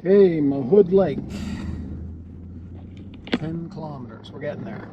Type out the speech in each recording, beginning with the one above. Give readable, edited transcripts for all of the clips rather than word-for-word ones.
Okay, Mahood Lake. 10 kilometers. We're getting there.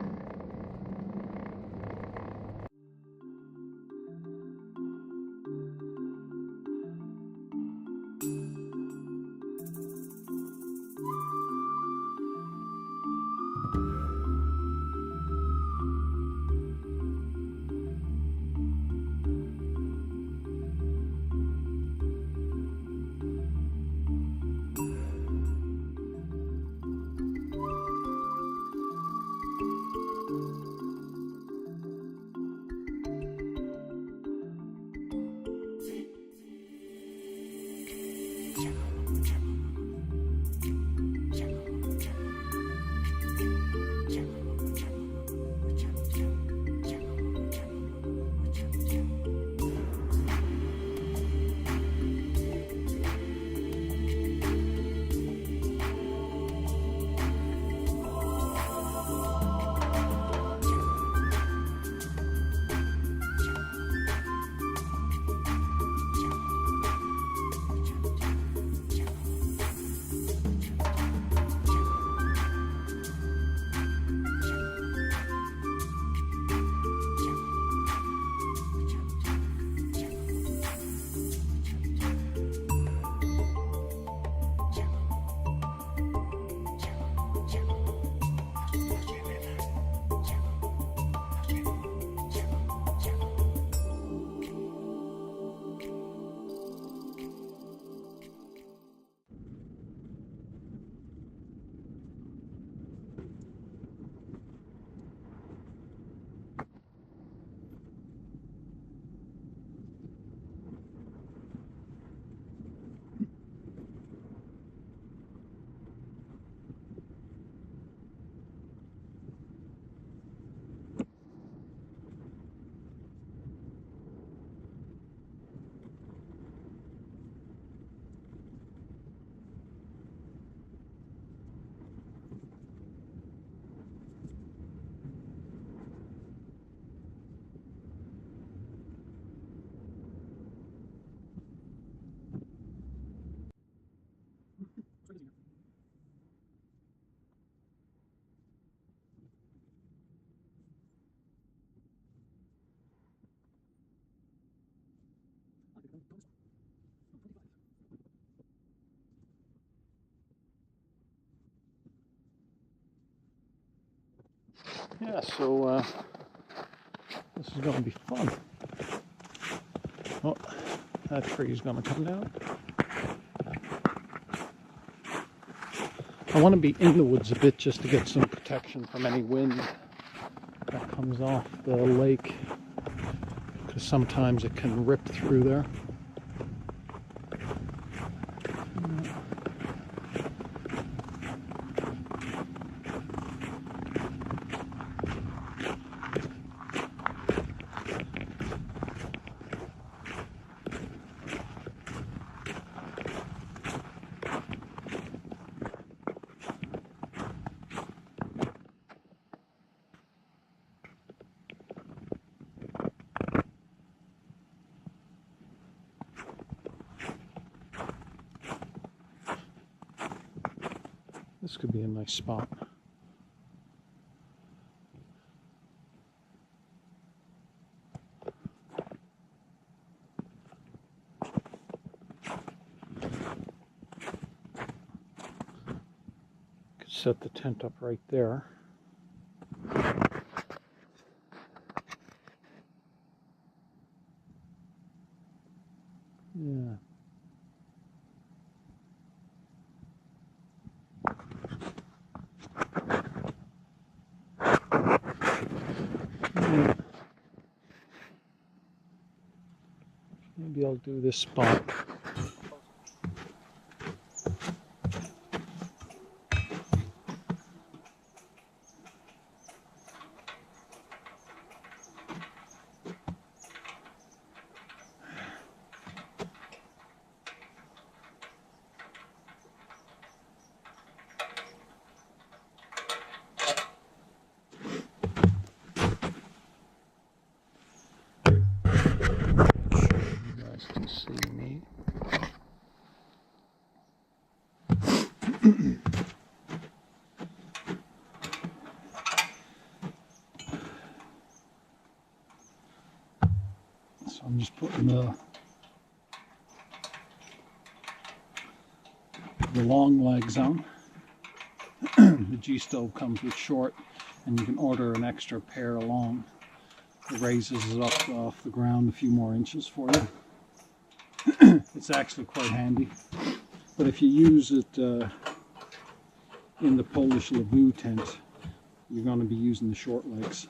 Yeah, so this is going to be fun. Oh, that tree is going to come down. I want to be in the woods a bit just to get some protection from any wind that comes off the lake, because sometimes it can rip through there. This could be a nice spot. Could set the tent up right there. Yeah. Maybe I'll do this spot. You guys can see me. So I'm just putting the long legs on. The G-stove comes with short, and you can order an extra pair along. It raises it up off the ground a few more inches for you. It's actually quite handy. But if you use it in the Polish Lavu tent, you're going to be using the short legs.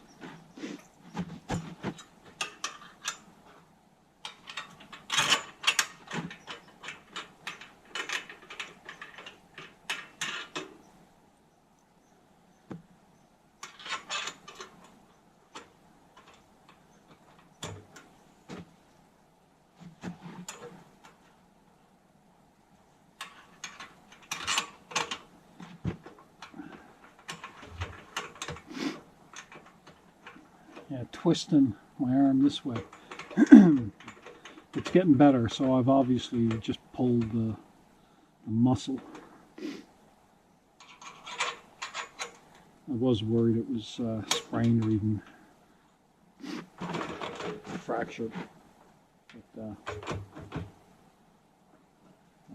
Yeah, twisting my arm this way. It's getting better, so I've obviously just pulled the muscle. I was worried it was sprained or even fractured, but I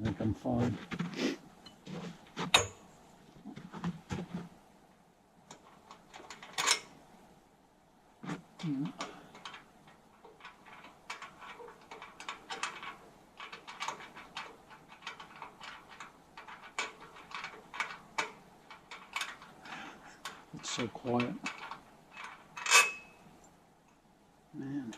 think I'm fine. It's so quiet. Man.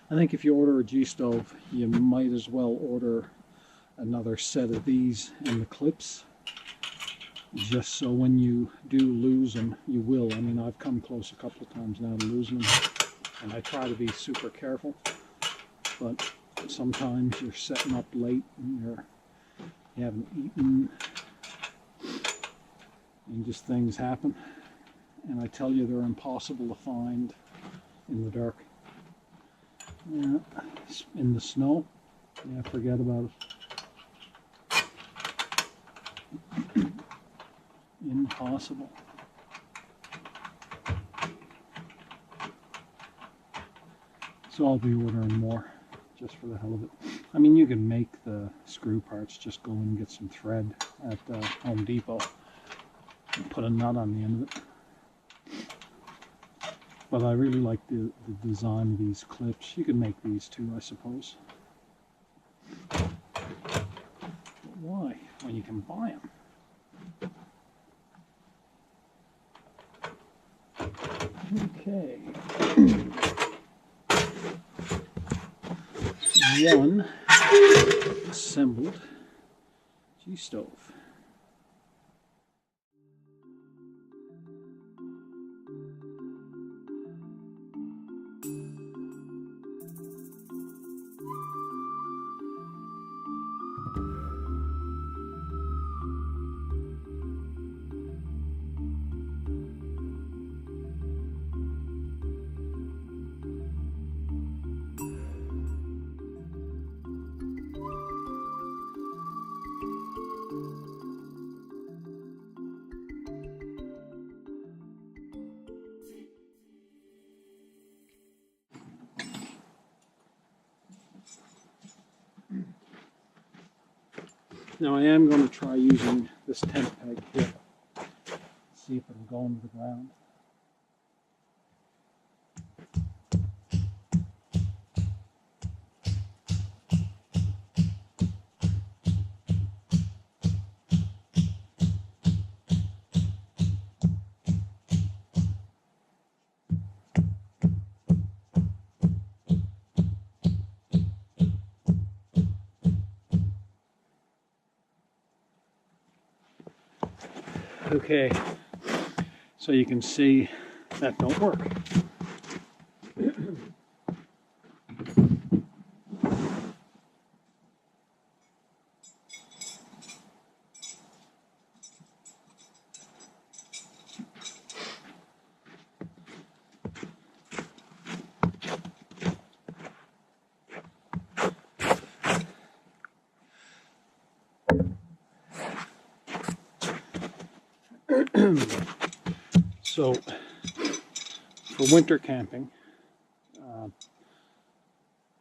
I think if you order a G-stove, you might as well order another set of these and the clips, just so when you do lose them, you will. I mean, I've come close a couple of times now to losing them, and I try to be super careful, but sometimes you're setting up late and you haven't eaten, and just things happen. And I tell you, they're impossible to find in the dark. Yeah, in the snow, yeah, forget about it. Impossible. So I'll be ordering more, just for the hell of it. I mean, you can make the screw parts, just go and get some thread at Home Depot and put a nut on the end of it. But I really like the design of these clips. You can make these too, I suppose. But why, when you can buy them? Okay. One assembled G-stove. Now I am going to try using this tent peg here. See if it'll go into the ground. Okay, so you can see that don't work. So for winter camping,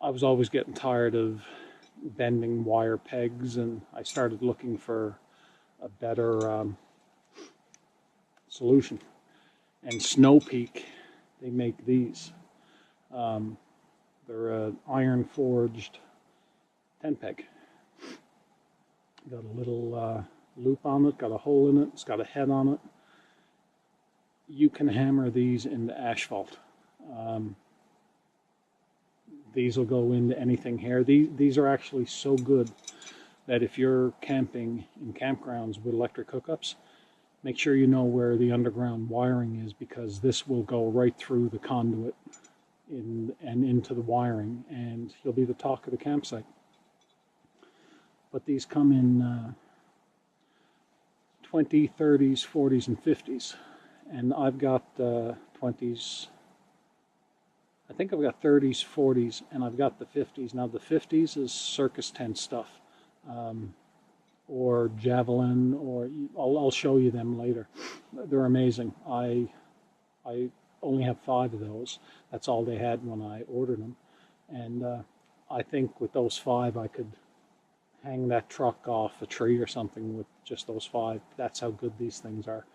I was always getting tired of bending wire pegs, and I started looking for a better solution. And Snow Peak, they make these. They're an iron forged tent peg. Got a little loop on it, got a hole in it, it's got a head on it. You can hammer these into asphalt. These will go into anything here. These are actually so good that if you're camping in campgrounds with electric hookups, make sure you know where the underground wiring is, because this will go right through the conduit and into the wiring, and you'll be the talk of the campsite. But these come in 20, 30s, 40s, and 50s. And I've got 20s, I think I've got 30s, 40s, and I've got the 50s. Now the 50s is circus tent stuff, or javelin, or I'll show you them later. They're amazing. I only have 5 of those. That's all they had when I ordered them. And I think with those 5 I could hang that truck off a tree or something with just those 5. That's how good these things are.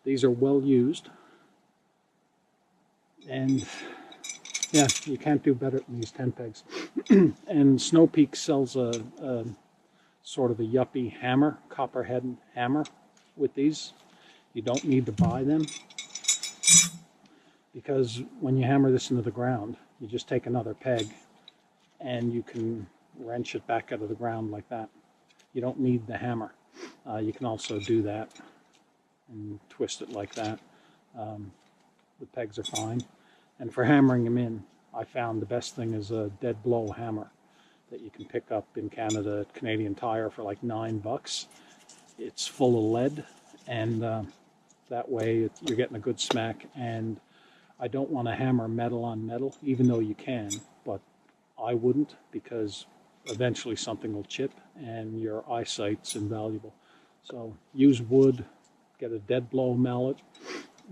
These are well used. And yeah, you can't do better than these tent pegs. And Snow Peak sells a sort of a yuppie hammer, copperhead hammer with these. You don't need to buy them, because when you hammer this into the ground, you just take another peg and you can wrench it back out of the ground like that. You don't need the hammer. You can also do that and twist it like that. The pegs are fine. And for hammering them in, I found the best thing is a dead blow hammer that you can pick up in Canada at Canadian Tire for like $9. It's full of lead, and that way you're getting a good smack. And I don't want to hammer metal on metal, even though you can, but I wouldn't, because eventually something will chip and your eyesight's invaluable. So use wood, get a dead blow mallet,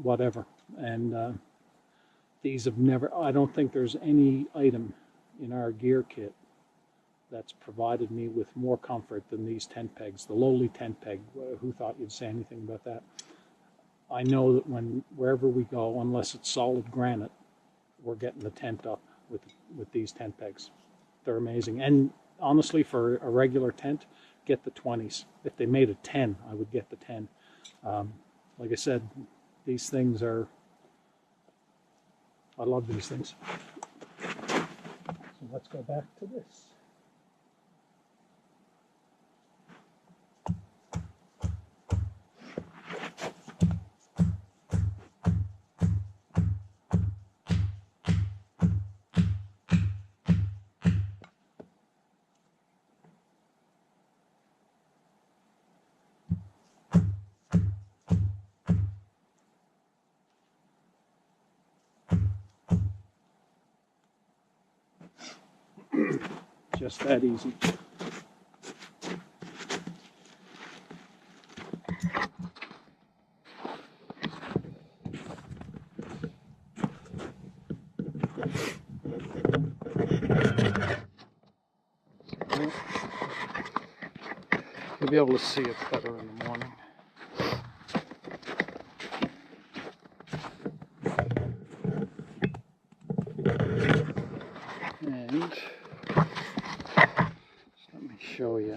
whatever. And these have never, I don't think there's any item in our gear kit that's provided me with more comfort than these tent pegs. The lowly tent peg, who thought you'd say anything about that? I know that wherever we go, unless it's solid granite, we're getting the tent up with these tent pegs. They're amazing. And honestly, for a regular tent, get the 20s. If they made a 10, I would get the 10. Like I said, these things are, I love these things. So let's go back to this. Just that easy. You'll be able to see it better in the morning. And let me show you.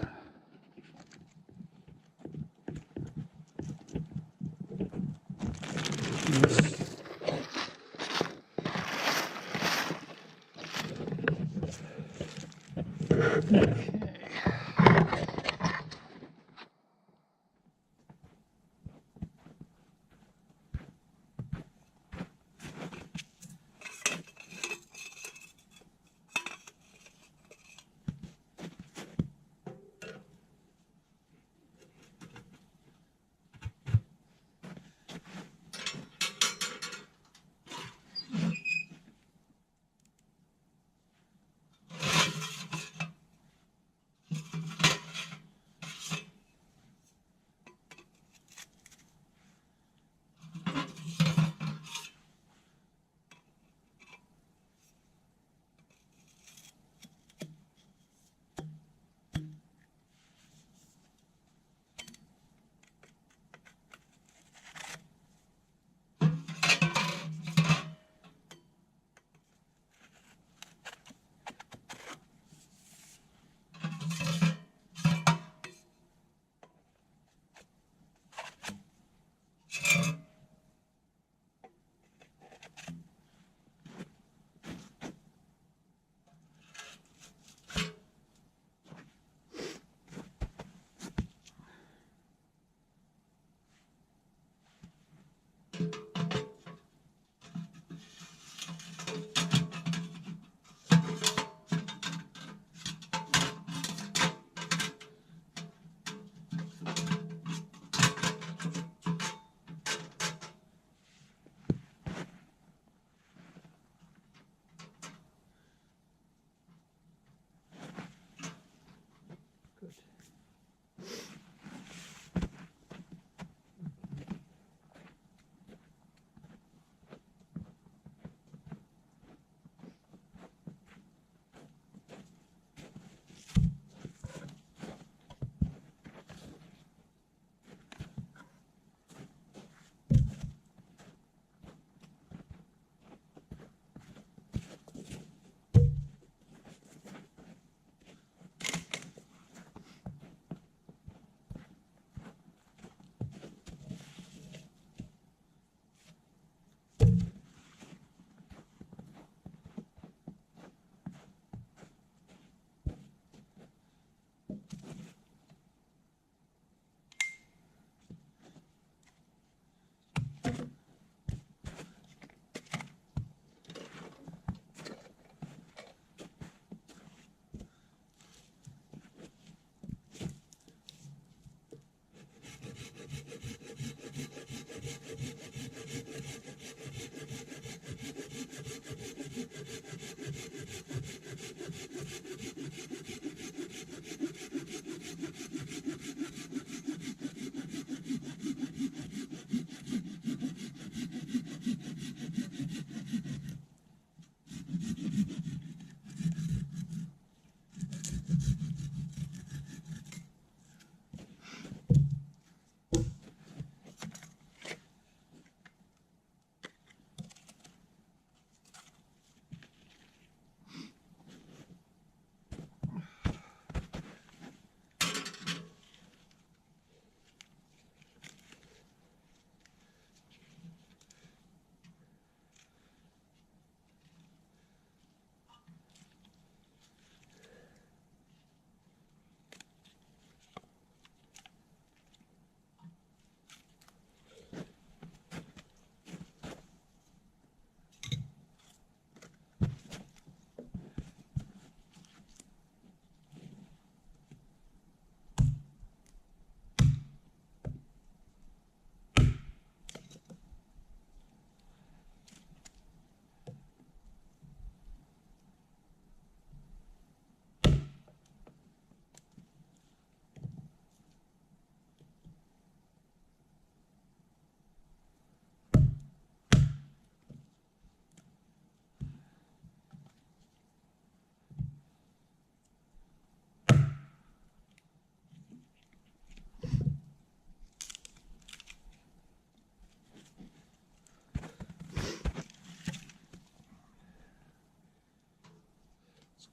Okay.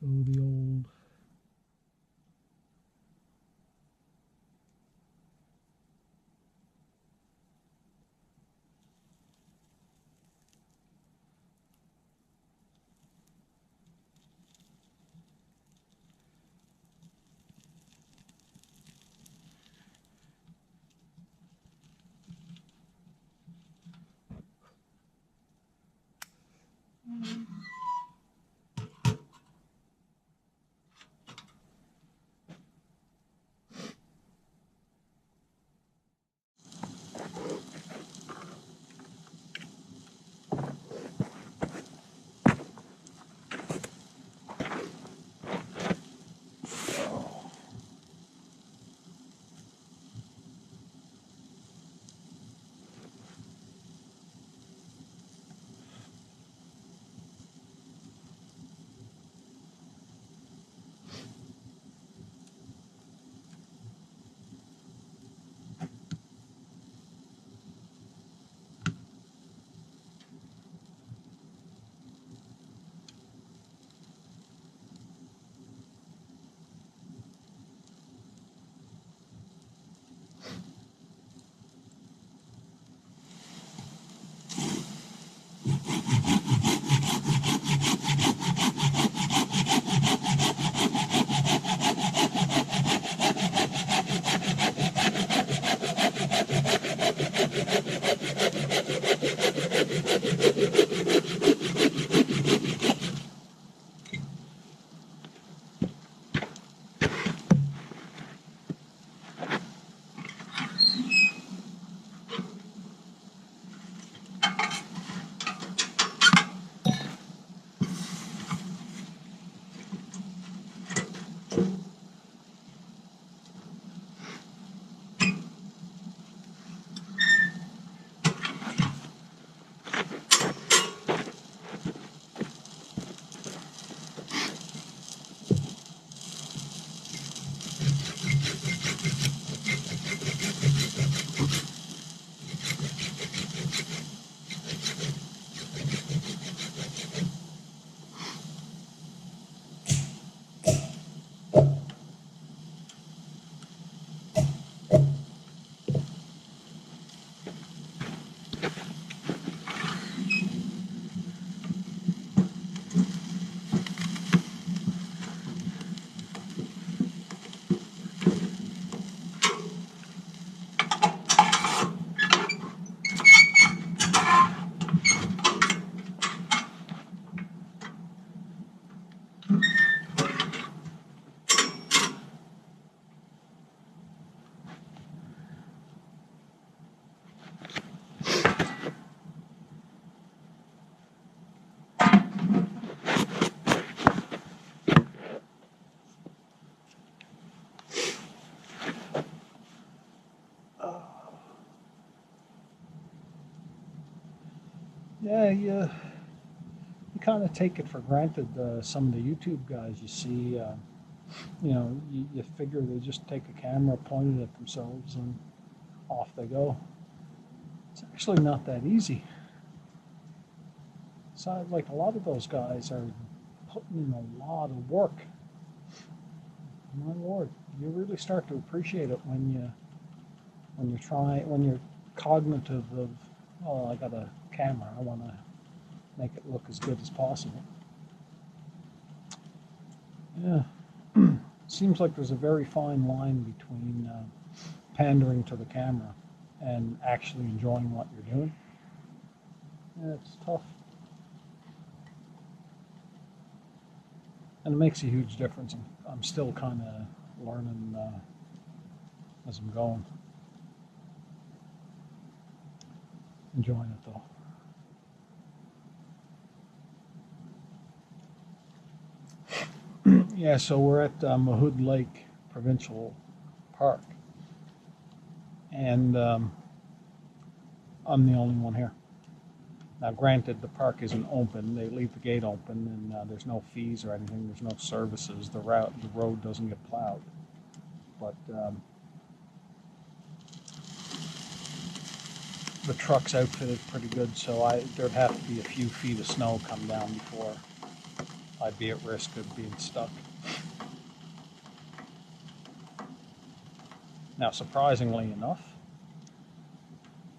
So the old yeah, you kind of take it for granted. Some of the YouTube guys you see, you figure they just take a camera pointed at themselves and off they go. It's actually not that easy. So, like a lot of those guys are putting in a lot of work. My lord, you really start to appreciate it when you're cognitive of, oh, I got a camera, I want to make it look as good as possible. Yeah, seems like there's a very fine line between pandering to the camera and actually enjoying what you're doing. Yeah, it's tough. And it makes a huge difference. I'm still kind of learning as I'm going. Enjoying it though. Yeah, so we're at Mahood Lake Provincial Park, and I'm the only one here. Now, granted, the park isn't open. They leave the gate open, and there's no fees or anything. There's no services. The road doesn't get plowed. But the truck's outfitted pretty good, so there'd have to be a few feet of snow come down before I'd be at risk of being stuck. Now, surprisingly enough,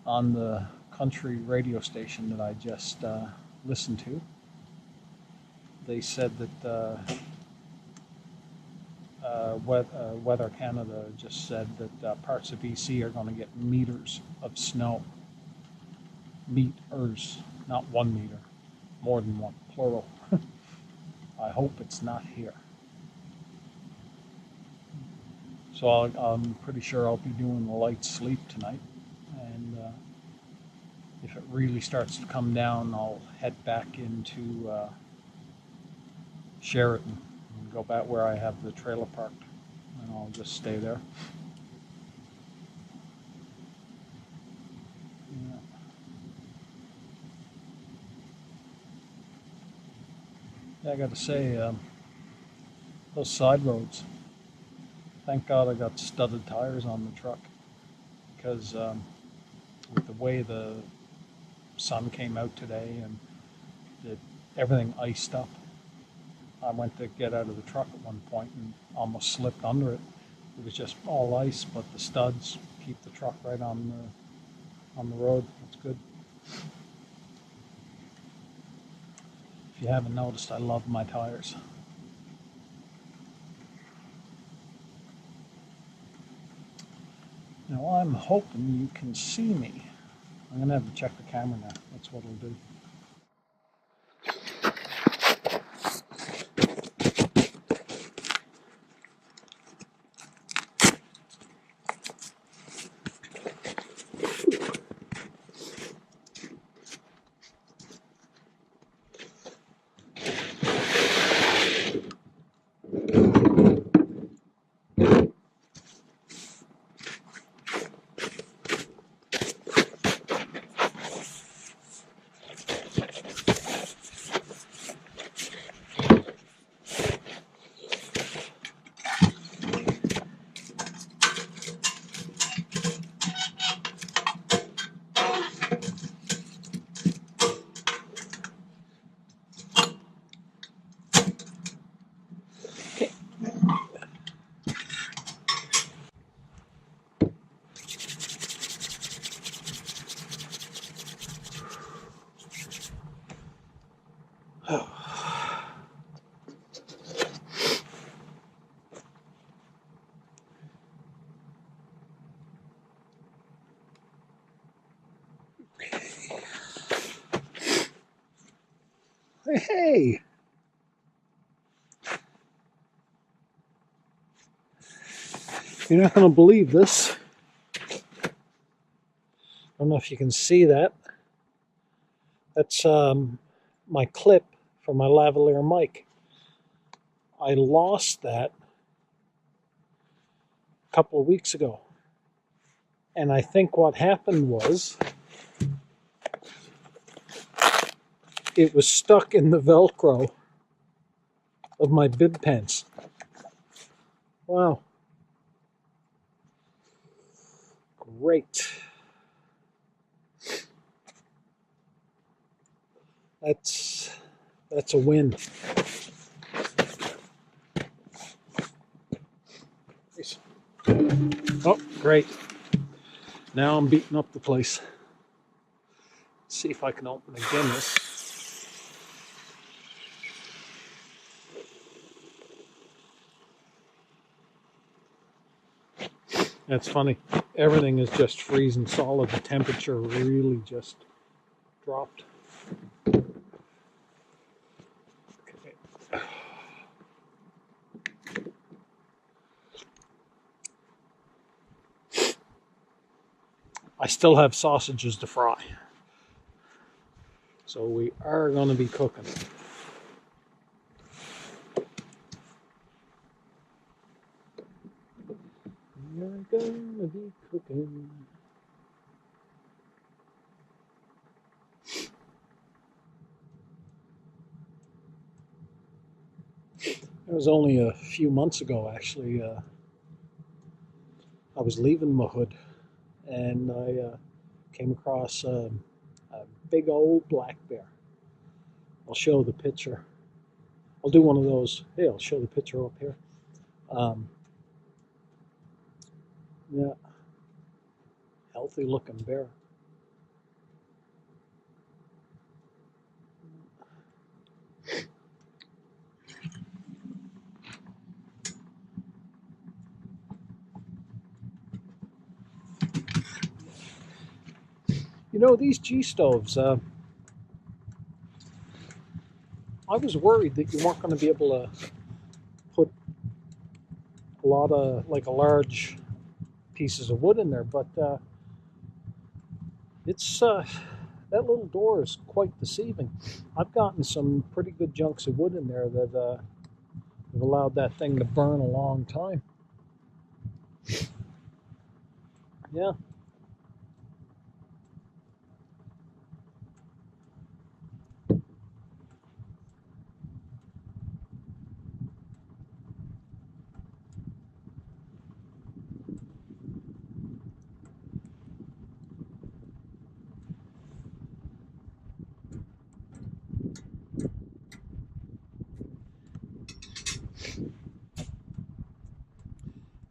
on the country radio station that I just listened to, they said that Weather Canada just said that parts of BC are going to get meters of snow. Meters, not 1 meter, more than one, plural. I hope it's not here. So I'm pretty sure I'll be doing a light sleep tonight, and if it really starts to come down, I'll head back into Sheraton and go back where I have the trailer parked, and I'll just stay there. Yeah. Yeah, I got to say, those side roads. Thank God I got studded tires on the truck, because with the way the sun came out today and everything iced up, I went to get out of the truck at one point and almost slipped under it. It was just all ice, but the studs keep the truck right on the road. It's good. If you haven't noticed, I love my tires. Now I'm hoping you can see me. I'm gonna have to check the camera now. That's what I'll do. Hey! You're not going to believe this. I don't know if you can see that. That's my clip for my lavalier mic. I lost that a couple of weeks ago. And I think what happened was it was stuck in the Velcro of my bib pants. Wow. Great. That's a win. Oh, great. Now I'm beating up the place. Let's see if I can open again this. That's funny. Everything is just freezing solid. The temperature really just dropped. Okay. I still have sausages to fry. So we are going to be cooking. We are going to be cooking. It was only a few months ago, actually. I was leaving Mahood, and I came across a big old black bear. I'll show the picture. I'll do one of those. Hey, I'll show the picture up here. Yeah, healthy looking bear. You know, these G stoves, I was worried that you weren't going to be able to put a lot of, like, a large pieces of wood in there, but it's that little door is quite deceiving. I've gotten some pretty good chunks of wood in there that have allowed that thing to burn a long time. Yeah.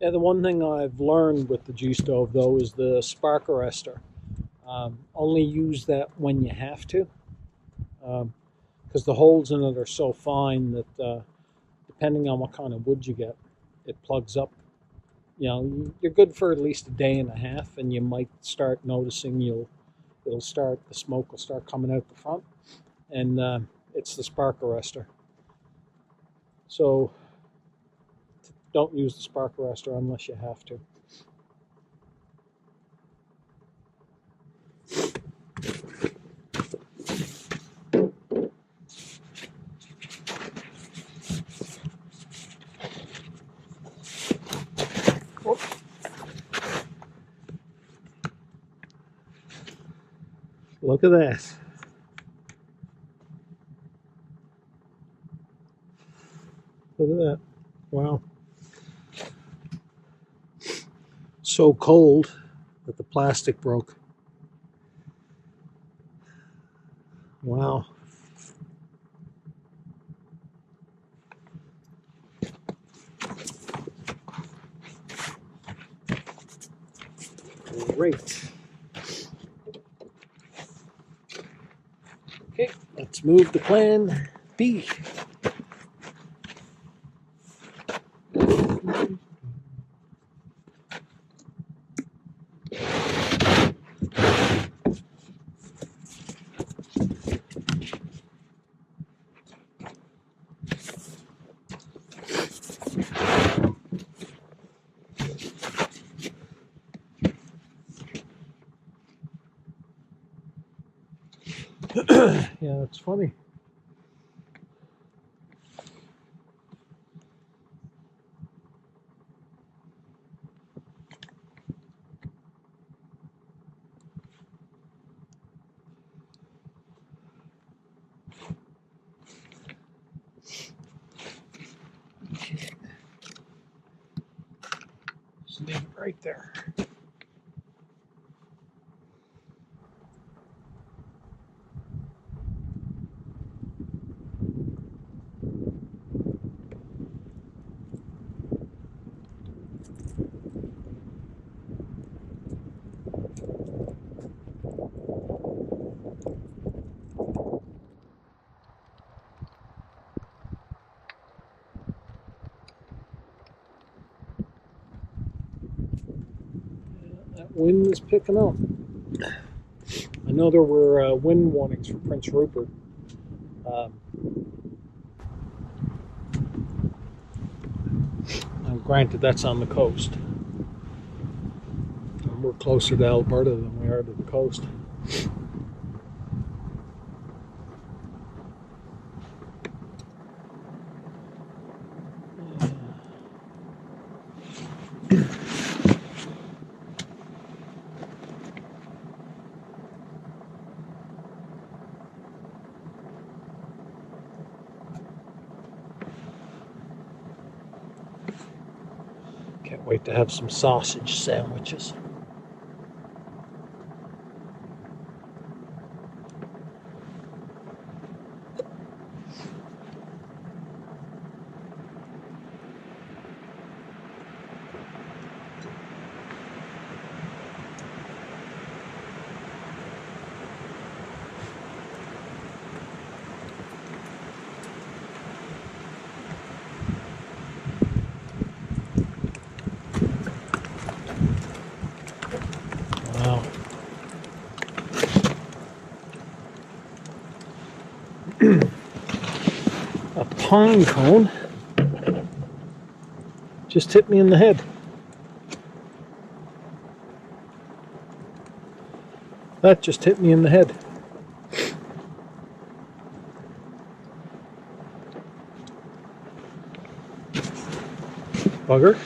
Yeah, the one thing I've learned with the G stove though is the spark arrestor. Only use that when you have to, because the holes in it are so fine that depending on what kind of wood you get, it plugs up. You know, you're good for at least a day and a half, and you might start noticing the smoke will start coming out the front, and it's the spark arrestor. So don't use the spark arrestor unless you have to. Oh. Look at that. Look at that. Wow. So cold that the plastic broke. Wow. Great. Okay, let's move the plan B. Yeah, that's funny. Okay. Just leave it right there. That wind is picking up. I know there were wind warnings for Prince Rupert. Now, granted, that's on the coast. We're closer to Alberta than we are to the coast. Can't wait to have some sausage sandwiches. A pine cone just hit me in the head. That just hit me in the head. Bugger.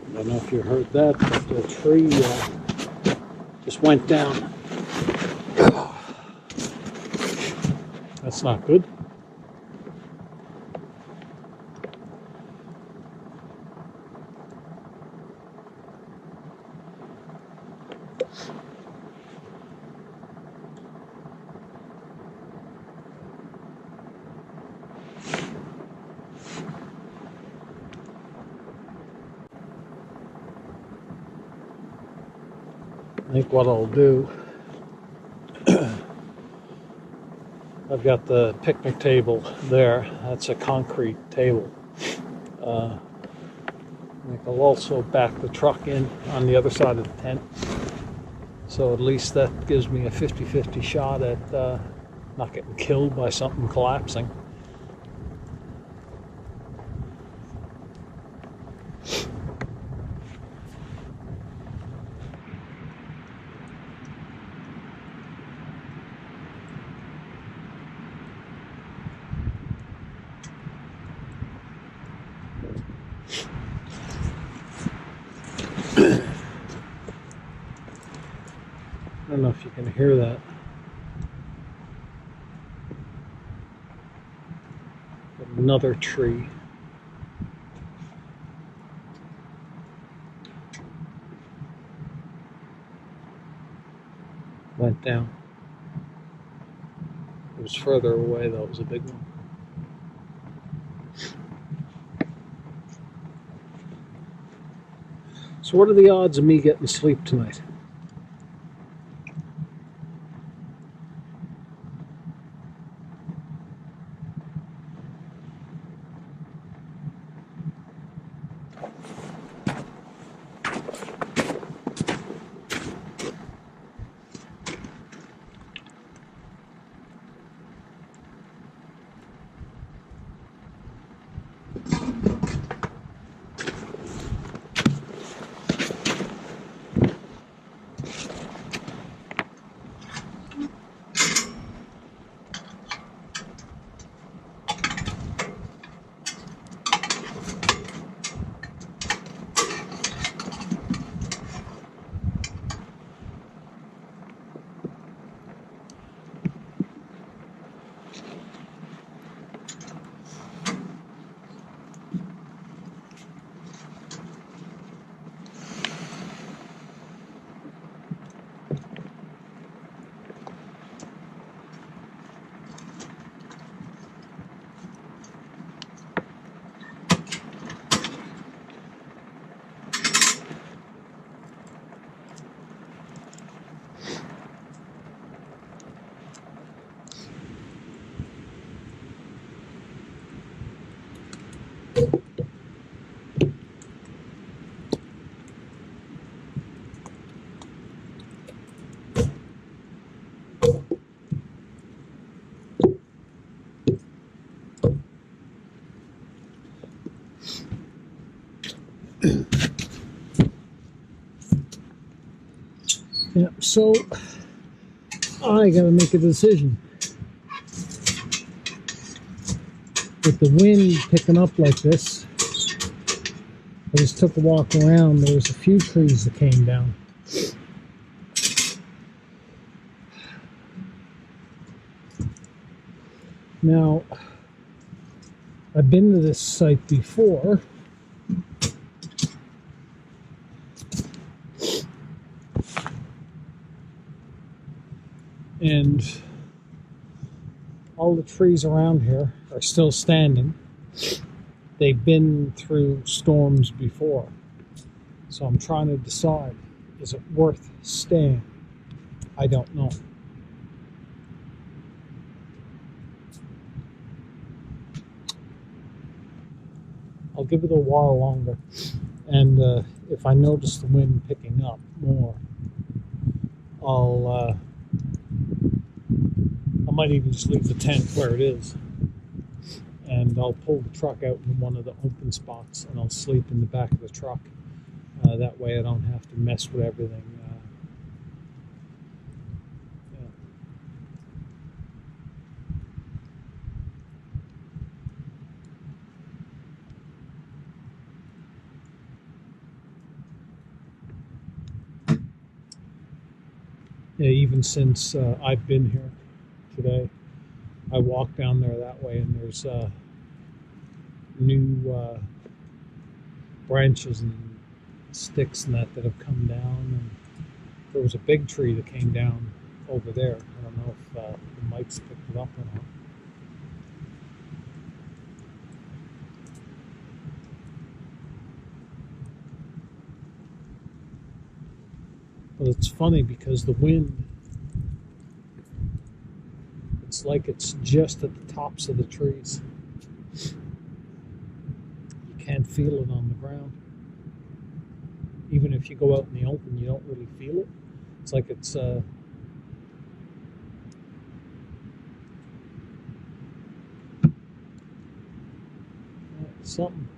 I don't know if you heard that, but the tree just went down. That's not good. I think what I'll do, I've got the picnic table there. That's a concrete table. I think I'll also back the truck in on the other side of the tent. So at least that gives me a 50-50 shot at not getting killed by something collapsing. I don't know if you can hear that. Another tree. Went down. It was further away though, it was a big one. So what are the odds of me getting sleep tonight? Yeah, so I gotta make a decision. With the wind picking up like this, I just took a walk around. There was a few trees that came down. Now, I've been to this site before. And all the trees around here are still standing. They've been through storms before. So I'm trying to decide, is it worth staying? I don't know. I'll give it a while longer. And if I notice the wind picking up more, I might even just leave the tent where it is. And I'll pull the truck out in one of the open spots and I'll sleep in the back of the truck. That way I don't have to mess with everything. Yeah, even since I've been here today, I walk down there that way and there's new branches and sticks and that have come down. And there was a big tree that came down over there. I don't know if the mics picked it up or not. But it's funny because the wind, it's like it's just at the tops of the trees. You can't feel it on the ground. Even if you go out in the open, you don't really feel it. It's like it's something.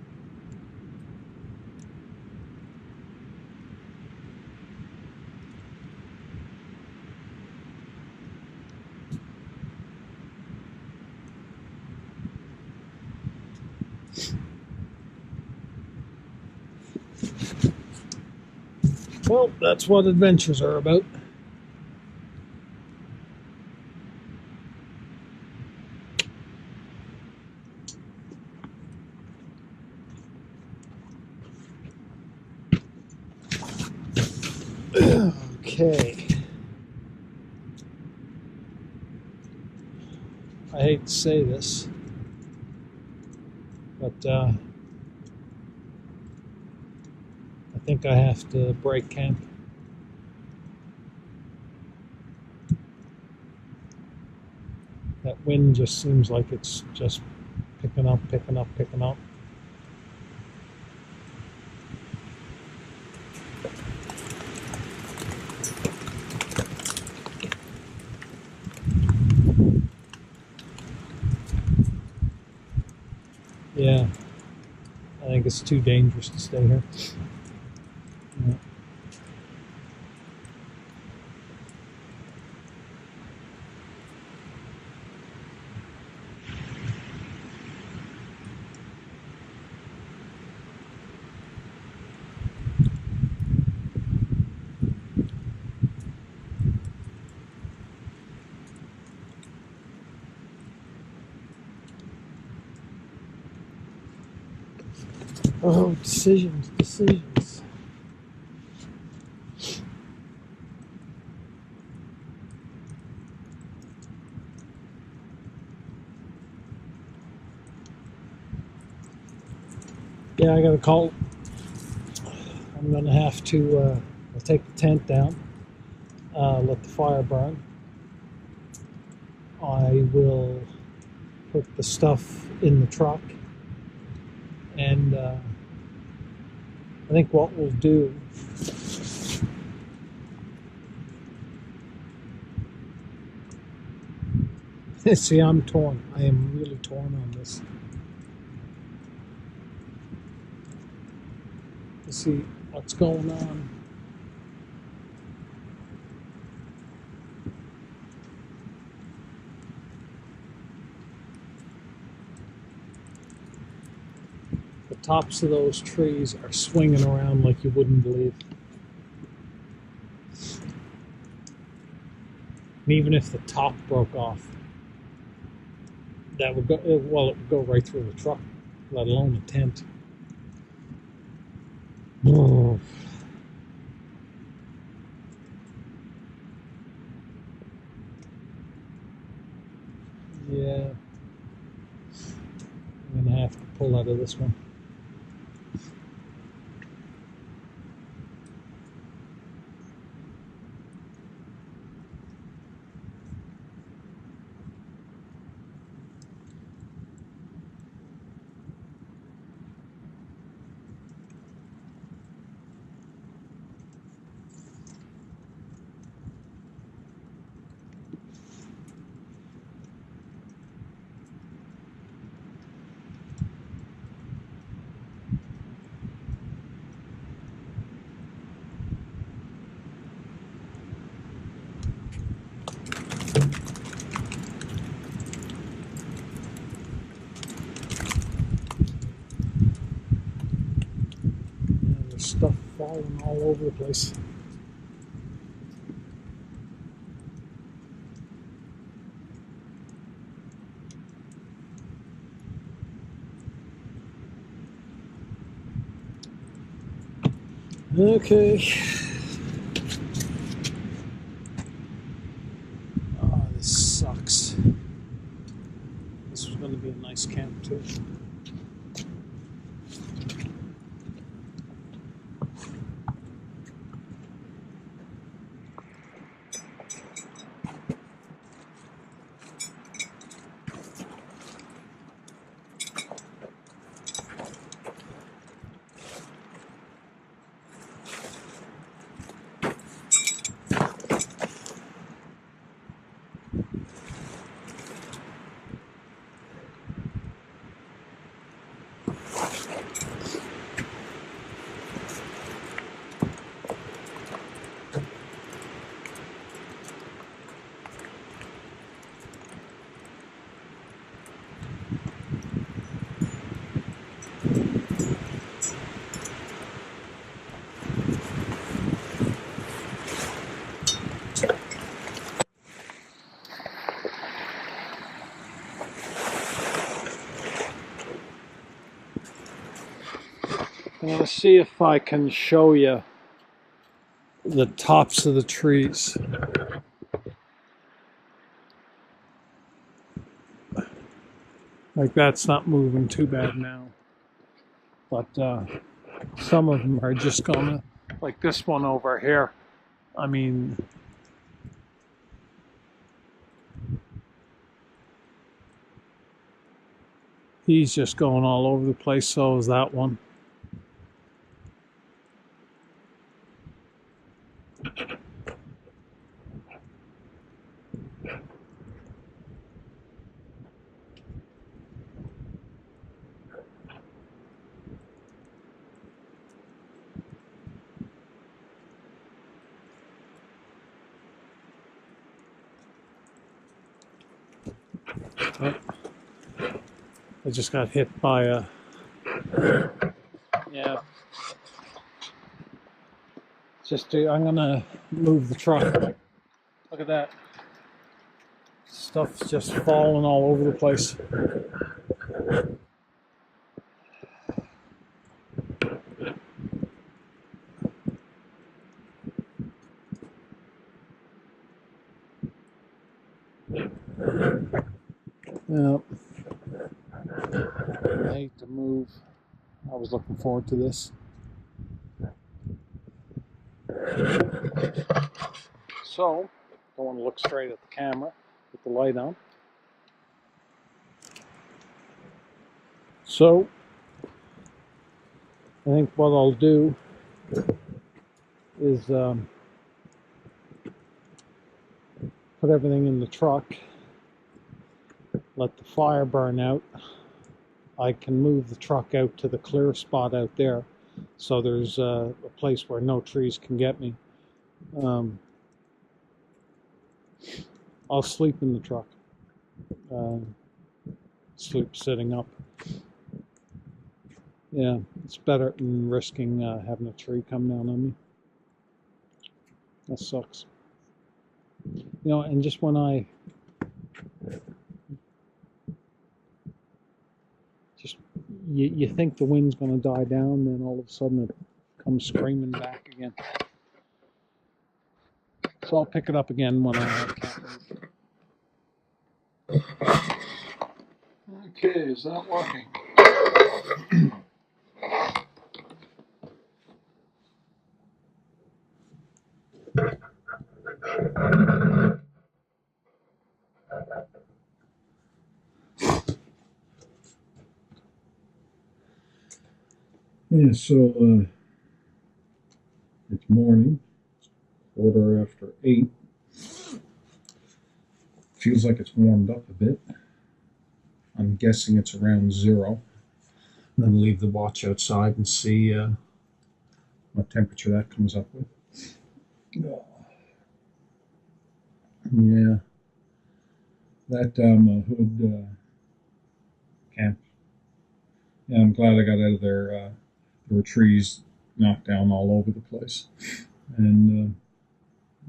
Well, that's what adventures are about. Okay. I hate to say this, but I think I have to break camp. That wind just seems like it's just picking up, picking up, picking up. Yeah, I think it's too dangerous to stay here. Yeah. Oh, decisions, decisions. Yeah, I got a call. I'm going to have to I'll take the tent down, let the fire burn. I will put the stuff in the truck, and I think what we'll do see, I'm torn. I am really torn on this. Let's see what's going on. tops of those trees are swinging around like you wouldn't believe. And even if the top broke off, that would go, well, it would go right through the truck, let alone the tent. Oh. Yeah, I'm gonna have to pull out of this one. Stuff falling all over the place. Okay. Oh, this sucks. This was going to be a nice camp too. I'm going to see if I can show you the tops of the trees. Like that's not moving too bad now. But some of them are just gonna, like this one over here. I mean, he's just going all over the place, so is that one. Oh, I just got hit by a, yeah. I'm gonna move the truck. Look at that. Stuff's just falling all over the place. Yeah. I hate to move. I was looking forward to this. So, I want to look straight at the camera with the light on. So, I think what I'll do is put everything in the truck, let the fire burn out. I can move the truck out to the clear spot out there, so there's a place where no trees can get me. I'll sleep in the truck, sleep sitting up. Yeah, it's better than risking having a tree come down on me. That sucks. You know, and just when you think the wind's going to die down, then all of a sudden it comes screaming back again. So I'll pick it up again when I can't. Okay, is that working? Yeah, so it's morning, 8:15. Feels like it's warmed up a bit. I'm guessing it's around 0. And then leave the watch outside and see what temperature that comes up with. Yeah, that Mahood camp. Yeah, I'm glad I got out of there. There were trees knocked down all over the place, and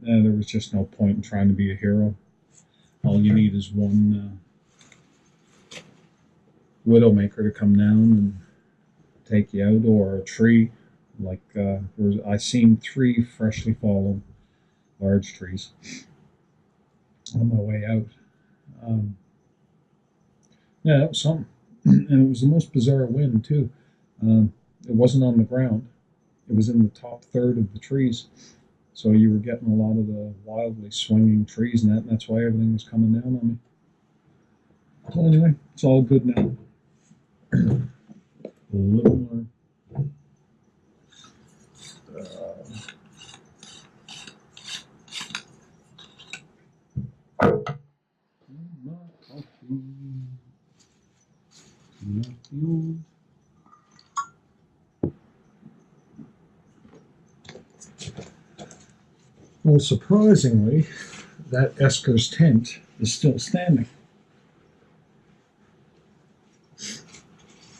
yeah, there was just no point in trying to be a hero. All you need is one widowmaker to come down and take you out, or a tree. Like I seen 3 freshly fallen large trees on my way out. Um, yeah, that was something, and it was the most bizarre wind too. It wasn't on the ground; it was in the top third of the trees. So you were getting a lot of the wildly swinging trees and that's why everything was coming down on me. So anyway, it's all good now. A little more. Well, surprisingly, that Esker's tent is still standing.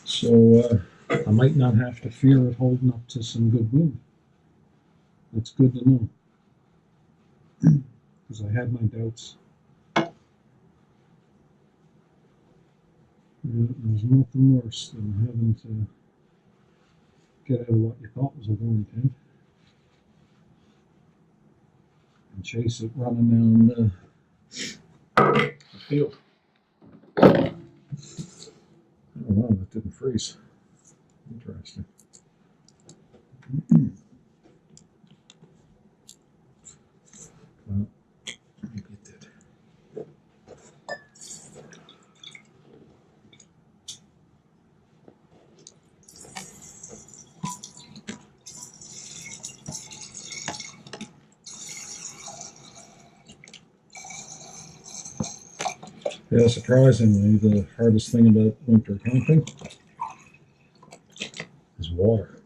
So I might not have to fear it holding up to some good wind. That's good to know. Because I had my doubts. There's nothing worse than having to get out of what you thought was a warm tent and chase it running down the field. Oh wow, that didn't freeze. Interesting. Well, maybe it did. Yeah, surprisingly, the hardest thing about winter camping is water.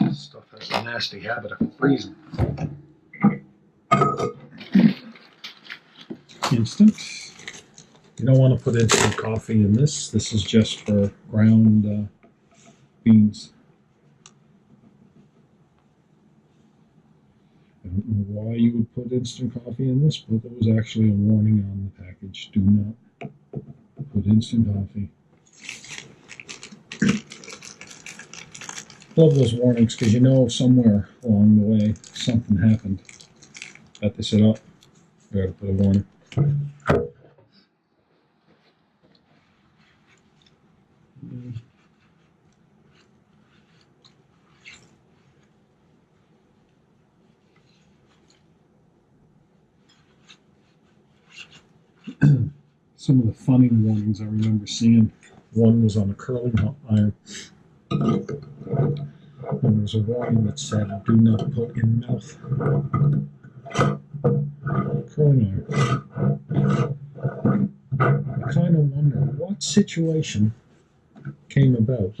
This stuff has a nasty habit of freezing. Instant. You don't want to put instant coffee in this. This is just for ground beans. I don't know why you would put instant coffee in this, but there was actually a warning on the package. Do not put instant coffee. Love those warnings because you know somewhere along the way something happened that they said, oh, I gotta put a warning. Some of the funny warnings I remember seeing. One was on a curling iron. And there was a warning that said, do not put in mouth. Curling iron. I kind of wonder what situation came about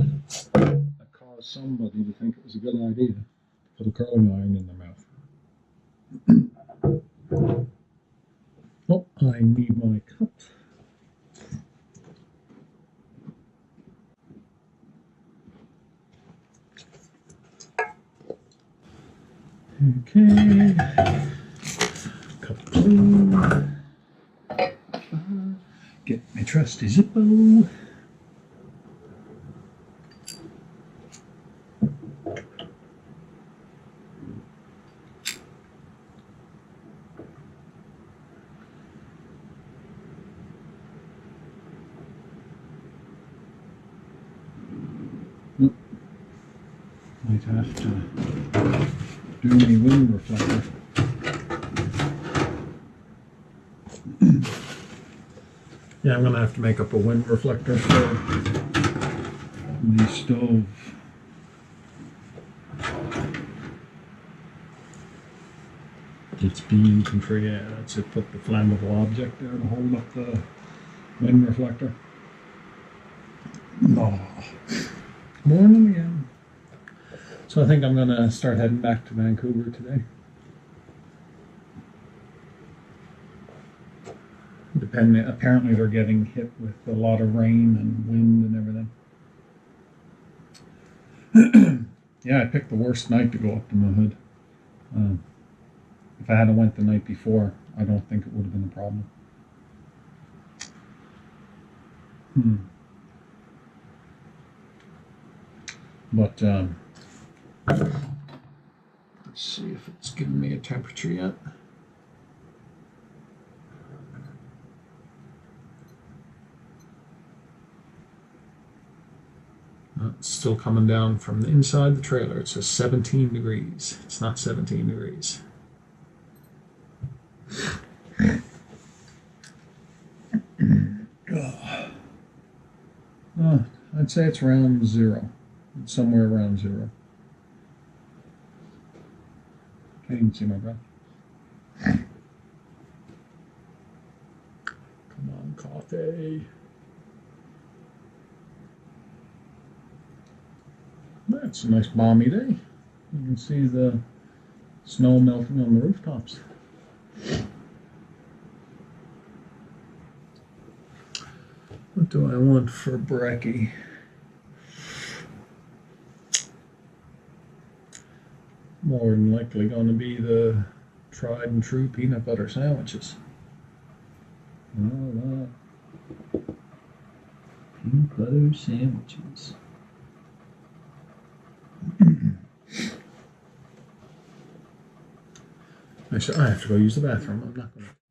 that caused somebody to think it was a good idea to put a curling iron in their mouth. Oh, I need my cup. Okay. Cup blue. Get my trusty Zippo. Nope. Might have to do my wind reflector. Yeah, I'm going to have to make up a wind reflector for the stove. It's being control. Yeah, that's it. Put the flammable object there to hold up the wind reflector. Oh, morning again. So I think I'm going to start heading back to Vancouver today. Apparently they're getting hit with a lot of rain and wind and everything. Yeah, I picked the worst night to go up to Mahood. If I hadn't went the night before, I don't think it would have been a problem. But let's see if it's giving me a temperature yet. It's still coming down from the inside the trailer. It says 17 degrees. It's not 17 degrees. I'd say it's around 0. It's somewhere around 0. Can't even see my breath. Come on, coffee. It's a nice balmy day. You can see the snow melting on the rooftops. What do I want for brekkie? More than likely going to be the tried and true peanut butter sandwiches. Peanut butter sandwiches. Actually, I have to go use the bathroom. I'm not going to.